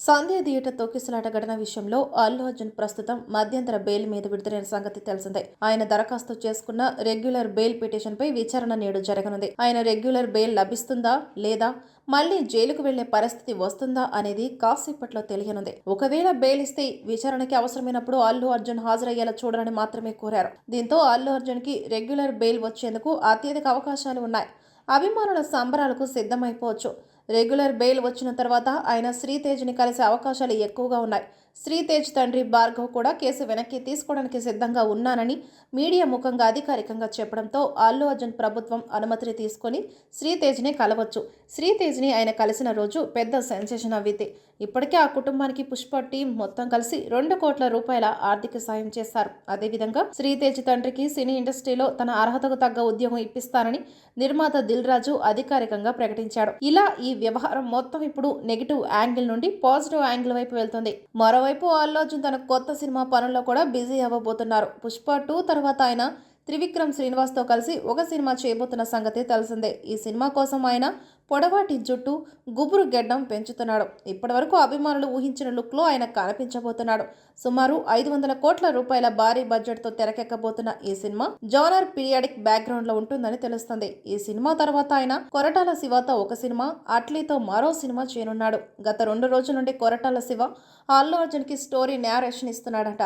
సంధ్య theatre తొక్కిసలాట ఘటన విషయంలో అల్లు అర్జున్ ప్రస్తుతం మధ్యంతర బెయిల్ మీద విడుదలైన సంగతి తెలిసిందే. ఆయన దరఖాస్తు చేసుకున్న రెగ్యులర్ బెయిల్ పిటిషన్పై విచారణ నేడు జరగనుంది. ఆయన రెగ్యులర్ బెయిల్ లభిస్తుందా లేదా మళ్లీ జైలుకు వెళ్లే పరిస్థితి వస్తుందా అనేది కాసేపట్లో తెలియనుంది. ఒకవేళ బెయిల్ ఇస్తే విచారణకి అవసరమైనప్పుడు అల్లు అర్జున్ హాజరయ్యేలా చూడాలని మాత్రమే కోరారు. దీంతో అల్లు అర్జున్ కి రెగ్యులర్ బెయిల్ వచ్చేందుకు అత్యధిక అవకాశాలు ఉన్నాయి. అభిమానుల సంబరాలకు సిద్ధమైపోవచ్చు. రెగ్యులర్ బెయిల్ వచ్చిన తర్వాత ఆయన శ్రీతేజ్ని కలిసే అవకాశాలు ఎక్కువగా ఉన్నాయి. శ్రీతేజ్ తండ్రి భార్గవ్ కూడా కేసు వెనక్కి తీసుకోవడానికి సిద్ధంగా ఉన్నానని మీడియా ముఖంగా అధికారికంగా చెప్పడంతో అల్లు అర్జున్ ప్రభుత్వం అనుమతిని తీసుకొని శ్రీతేజ్ని కలవచ్చు. శ్రీతేజ్ని ఆయన కలిసిన రోజు పెద్ద సెన్సేషన్ అవ్వింది. ఇప్పటికే ఆ కుటుంబానికి పుష్ప టీం మొత్తం కలిసి 2 కోట్ల రూపాయల ఆర్థిక సాయం చేశారు. అదేవిధంగా శ్రీతేజ్ తండ్రికి సినీ ఇండస్ట్రీలో తన అర్హతకు తగ్గ ఉద్యోగం ఇప్పిస్తానని నిర్మాత దిల్ రాజు అధికారికంగా ప్రకటించాడు. ఇలా ఈ వ్యవహారం మొత్తం ఇప్పుడు నెగిటివ్ యాంగిల్ నుండి పాజిటివ్ యాంగిల్ వైపు వెళ్తుంది. మరోవైపు అల్లు అర్జున్ తన కొత్త సినిమా పనుల్లో కూడా బిజీ అవ్వబోతున్నారు. పుష్ప 2 తర్వాత ఆయన త్రివిక్రమ్ శ్రీనివాస్తో కలిసి ఒక సినిమా చేయబోతున్న సంగతి తెలిసిందే. ఈ సినిమా కోసం ఆయన పొడవాటి జుట్టు, గుబురు గెడ్డం పెంచుతున్నాడు. ఇప్పటివరకు అభిమానులు ఊహించిన లుక్లో ఆయన కనిపించబోతున్నాడు. సుమారు 500 కోట్ల రూపాయల భారీ బడ్జెట్తో తెరకెక్కబోతున్న ఈ సినిమా జానర్ పీరియాడిక్ బ్యాక్గ్రౌండ్లో ఉంటుందని తెలుస్తుంది. ఈ సినిమా తర్వాత ఆయన కొరటాల శివతో ఒక సినిమా, అట్లీతో మరో సినిమా చేయనున్నాడు. గత 2 రోజుల నుండి కొరటాల శివ అల్లు అర్జున్కి స్టోరీ నేరేషన్ ఇస్తున్నాడట.